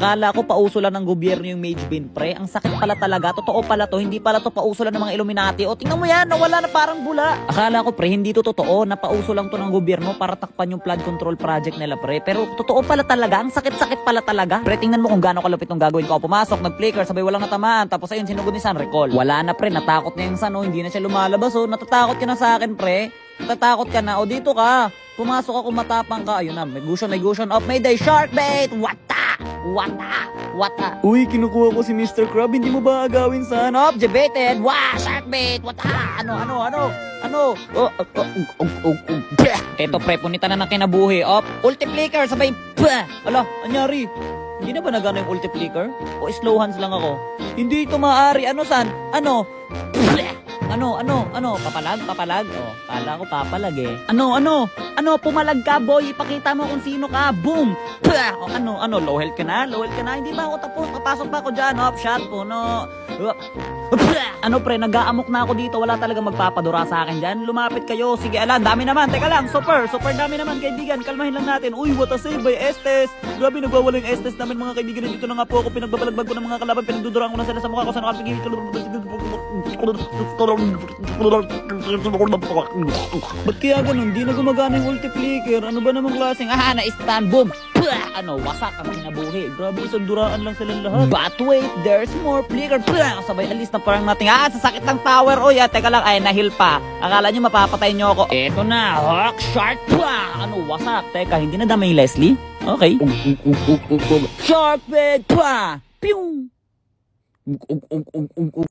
Akala ko pauso lang ng gobyerno yung Mage Bean, pre. Ang sakit pala talaga. Totoo pala to. Hindi pala to pauso lang ng mga Illuminati. O, tingnan mo yan. Nawala na parang bula. Akala ko, pre, hindi to totoo. Napauso lang to ng gobyerno para takpan yung flood control project nila, pre. Pero totoo pala talaga. Ang sakit-sakit pala talaga. Pre, tingnan mo kung gaano kalupit yung gagawin ko. Pumasok, nag-flicker, sabay walang natamaan. Tapos ayun, sinugod ni San Recall. Wala na, pre. Natakot na yung San, oh. Hindi na siya lumalabas, oh. Natatakot ka na sa akin, pre. Natatakot ka na. O, dito ka. Pumasok ako, matapang ka. Ayun na, may gusion of Mayday. Shark bait! Wata! Wata! Wata! Uy, kinukuha ko si Mr. Crab. Hindi mo ba agawin san? Objebated! Wah! Shark bait! Wata! Ano? Eto, pre, punita na ng kinabuhi. Ulti flicker, sabay. Ala, anyari? Hindi na ba nagano yung ulti flicker? O slow hands lang ako? Hindi ito maaari. Ano, san? Ano? Papalag? Oh, kala ko papalag eh. Pumalag ka, boy. Ipakita mo kung sino ka. Boom! O, low health ka na? Hindi ba ako tapos? Papasok pa ako dyan. Shot po, no. Pre, nag-aamok na ako dito. Wala talaga magpapadura sa akin dyan. Lumapit kayo. Sige, dami naman. Teka lang, super dami naman, kaibigan. Kalmahin lang natin. Uy, what a save by Estes. Grabe, nagwawala yung Estes namin, mga kaibigan. Dito na nga po ako. Pinagbabalagbag ko ng mga kalaban. Pinagduduraan ko na sila sa mukha ko. Sa nakapigil. Ba't kaya ganun? Di na gumagana yung ulti flicker. Ano ba namang klaseng? Na-stand. Boom! Wasak ang kinabuhi. Grabe, isang duraan lang silang lahat. But wait, there's more flicker. Sabay alis na parang natin. Sasakit ng tower. Oy, teka lang. Ay, nahil pa. Akala nyo mapapatay nyo ako. Eto na. Hawk shark. Wasak. Teka, hindi na damay Leslie? Okay. Shark bait. Pew!